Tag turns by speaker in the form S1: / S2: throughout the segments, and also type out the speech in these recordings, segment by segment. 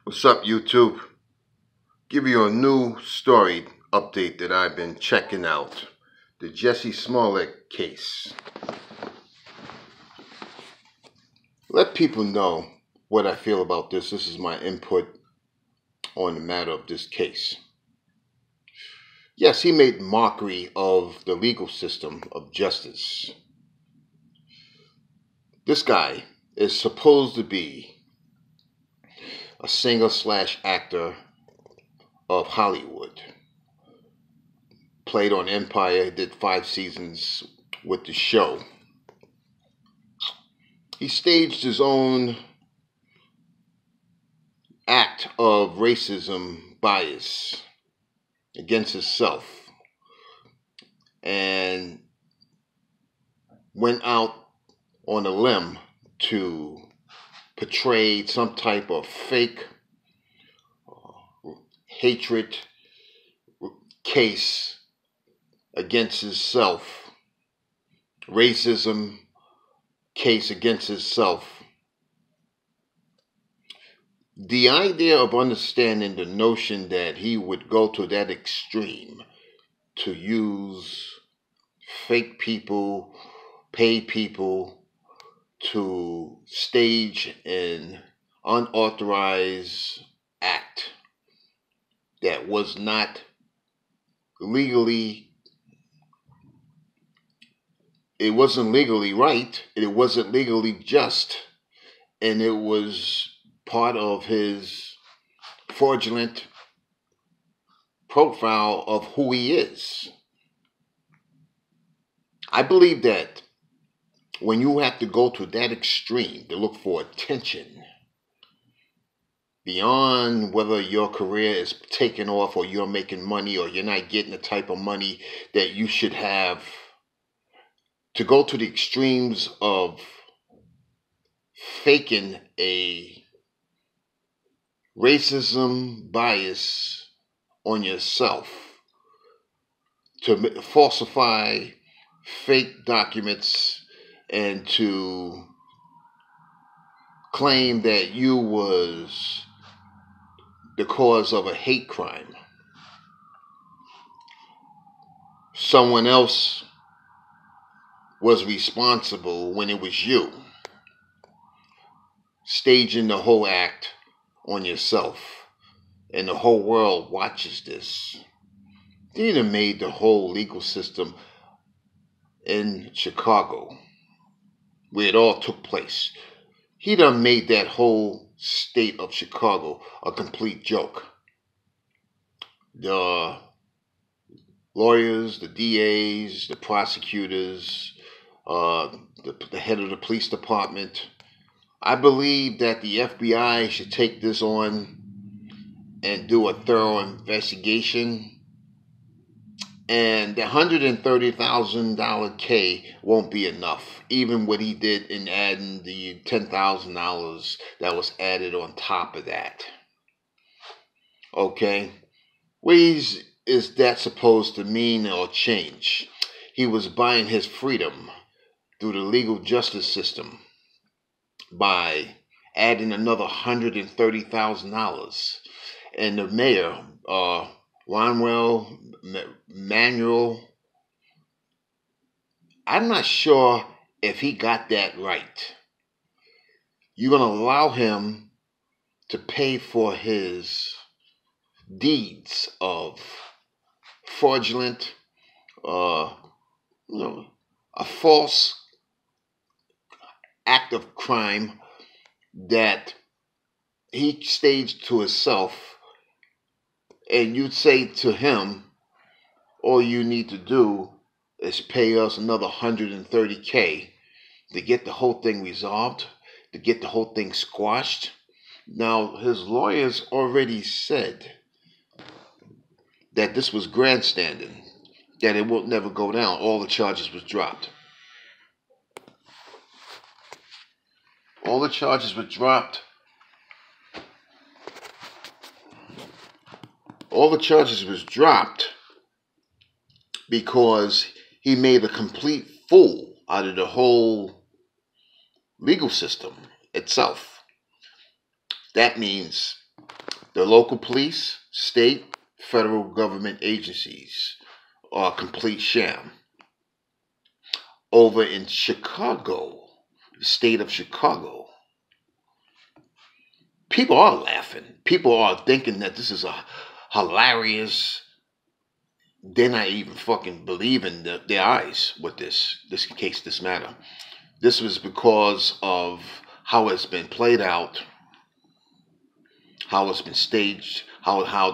S1: What's up, YouTube? Give you a new story update that I've been checking out. The Jussie Smollett case. Let people know what I feel about this. This is my input on the matter of this case. Yes, he made mockery of the legal system of justice. This guy is supposed to be a singer/actor of Hollywood. Played on Empire, did 5 seasons with the show. He staged his own act of racism bias against himself and went out on a limb to portray some type of fake hatred case against himself, racism case against himself. The idea of understanding the notion that he would go to that extreme to use fake people, pay people to stage an unauthorized act that was not legally, it wasn't legally right, it wasn't legally just, and it was part of his fraudulent profile of who he is. I believe that when you have to go to that extreme to look for attention, beyond whether your career is taking off or you're making money or you're not getting the type of money that you should have, to go to the extremes of faking a racism bias on yourself, to falsify fake documents and to claim that you was the cause of a hate crime. Someone else was responsible when it was you. Staging the whole act on yourself. And the whole world watches this. They done made the whole legal system in Chicago, where it all took place. He done made that whole state of Chicago a complete joke. The lawyers, the DAs, the prosecutors, the head of the police department. I believe that the FBI should take this on and do a thorough investigation. And the $130,000 K won't be enough, even what he did in adding the $10,000 that was added on top of that. Okay? What is that supposed to mean or change? He was buying his freedom through the legal justice system by adding another $130,000. And the mayor, Manuel, I'm not sure if he got that right. You're going to allow him to pay for his deeds of fraudulent, a false act of crime that he staged to himself, and you'd say to him, all you need to do is pay us another $130K to get the whole thing resolved, to get the whole thing squashed. Now, his lawyers already said that this was grandstanding, that it will never go down. All the charges was dropped. All the charges were dropped. All the charges was dropped because he made a complete fool out of the whole legal system itself. That means The local police, state, federal government agencies are a complete sham. Over in Chicago, the state of Chicago, people are laughing. People are thinking that this is a hilarious. They're not even fucking believing their eyes with this case, this matter. This was because of how it's been played out, how it's been staged, how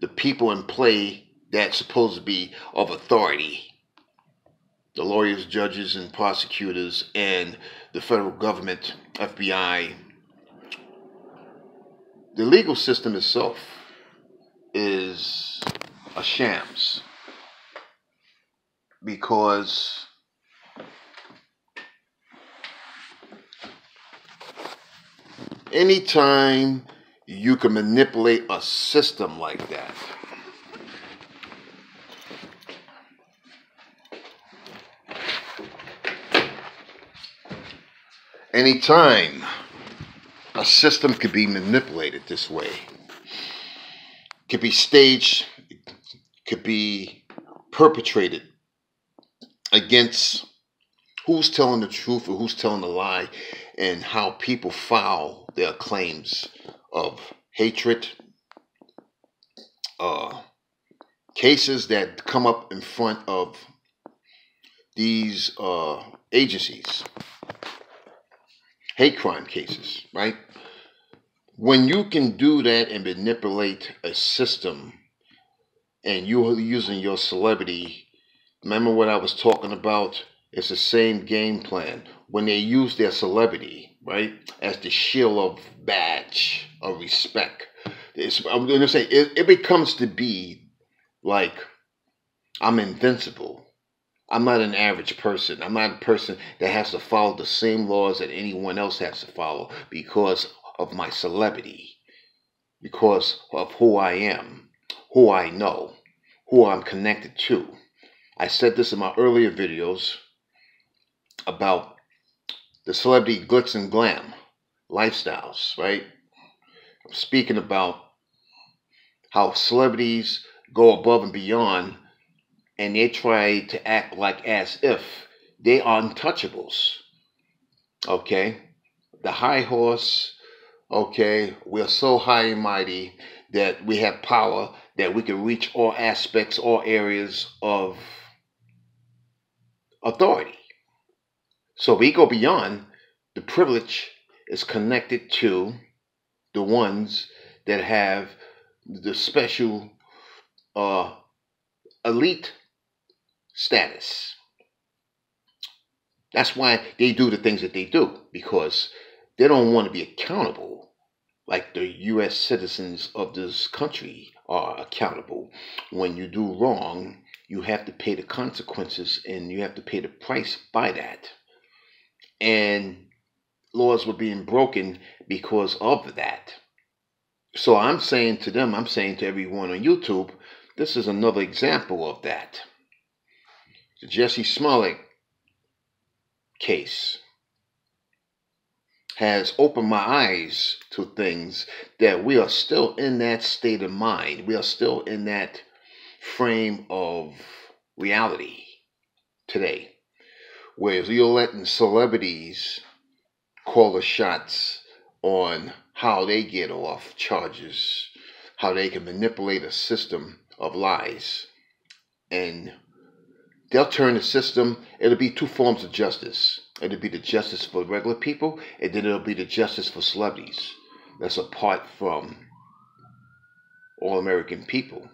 S1: the people in play that's supposed to be of authority, the lawyers, judges, and prosecutors, and the federal government, FBI, the legal system itself is a shams. Because anytime you can manipulate a system like that, anytime a system could be manipulated this way, could be staged, could be perpetrated against who's telling the truth or who's telling the lie, and how people file their claims of hatred, cases that come up in front of these agencies, hate crime cases, right? When you can do that and manipulate a system, and you're using your celebrity, remember what I was talking about? It's the same game plan. When they use their celebrity, right, as the shield of badge of respect, I'm going to say it becomes to be like, I'm invincible. I'm not an average person. I'm not a person that has to follow the same laws that anyone else has to follow because of my celebrity, because of who I am, who I know, who I'm connected to. I said this in my earlier videos about the celebrity glitz and glam lifestyles, right? I'm speaking about how celebrities go above and beyond, and they try to act like as if they are untouchables. Okay? The high horse, okay, we're so high and mighty that we have power, that we can reach all aspects, all areas of authority. So we go beyond. The privilege is connected to the ones that have the special elite status. That's why they do the things that they do, because they don't want to be accountable like the U.S. citizens of this country are accountable. When you do wrong, you have to pay the consequences, and you have to pay the price by that. And laws were being broken because of that. So I'm saying to them, I'm saying to everyone on YouTube, this is another example of that. The Jussie Smollett case has opened my eyes to things, that we are still in that state of mind. We are still in that frame of reality today, where you're letting celebrities call the shots on how they get off charges, how they can manipulate a system of lies. And they'll turn the system, it'll be two forms of justice. It'll be the justice for regular people, and then it'll be the justice for celebrities. That's apart from all American people.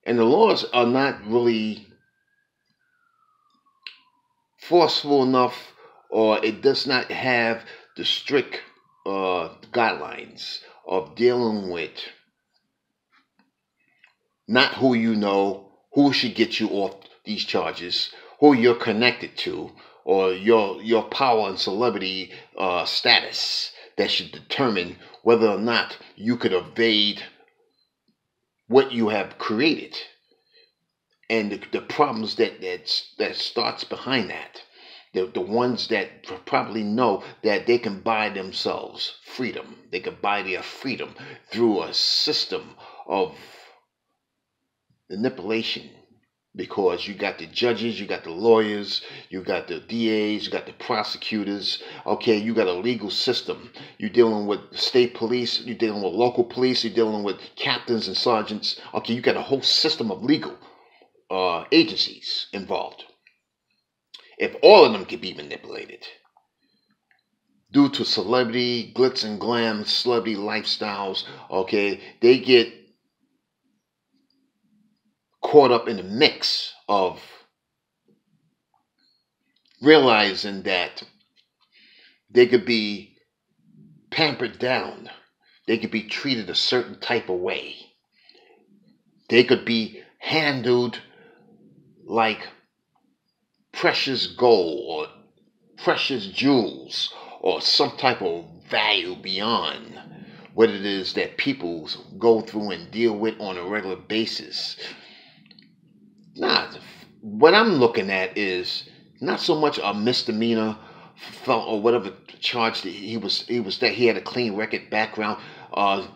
S1: And the laws are not really forceful enough, or it does not have the strict guidelines of dealing with not who you know, who should get you off these charges, who you're connected to, or your power and celebrity status that should determine whether or not you could evade what you have created, and the problems that starts behind that. The ones that probably know that they can buy themselves freedom. They can buy their freedom through a system of manipulation. Because you got the judges, you got the lawyers, you got the DAs, you got the prosecutors. Okay, you got a legal system. You're dealing with state police, you're dealing with local police, you're dealing with captains and sergeants. Okay, you got a whole system of legal agencies involved. If all of them can be manipulated due to celebrity, glitz and glam, celebrity lifestyles, okay, they get caught up in the mix of realizing that they could be pampered down. They could be treated a certain type of way. They could be handled like precious gold or precious jewels or some type of value beyond what it is that people go through and deal with on a regular basis. Nah, what I'm looking at is not so much a misdemeanor or whatever charge that he had a clean record background.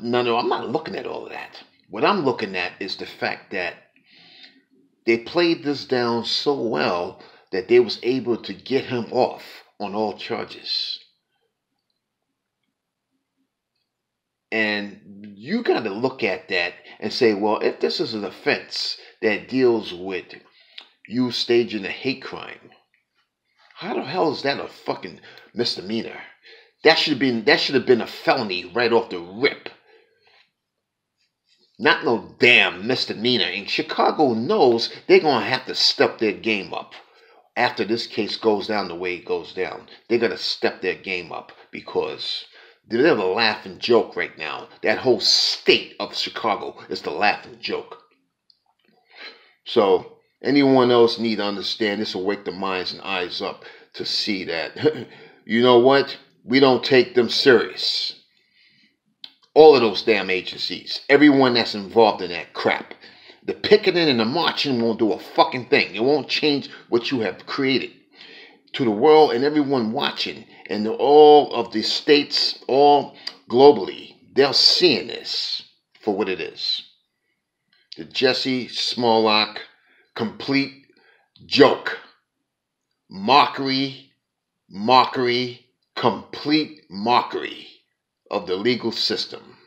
S1: No, I'm not looking at all of that. What I'm looking at is the fact that they played this down so well that they was able to get him off on all charges. And you got to look at that and say, well, if this is an offense that deals with you staging a hate crime, how the hell is that a fucking misdemeanor? That should have been a felony right off the rip. Not no damn misdemeanor. And Chicago knows they're gonna have to step their game up after this case goes down the way it goes down. They're gonna step their game up because they're the laughing joke right now. That whole state of Chicago is the laughing joke. So anyone else need to understand this will wake the minds and eyes up to see that, you know what? We don't take them serious. All of those damn agencies. Everyone that's involved in that crap. The picketing and the marching won't do a fucking thing. It won't change what you have created. To the world and everyone watching and all of the states, all globally, they're seeing this for what it is. The Jussie Smollelt complete joke. Mockery, complete mockery of the legal system.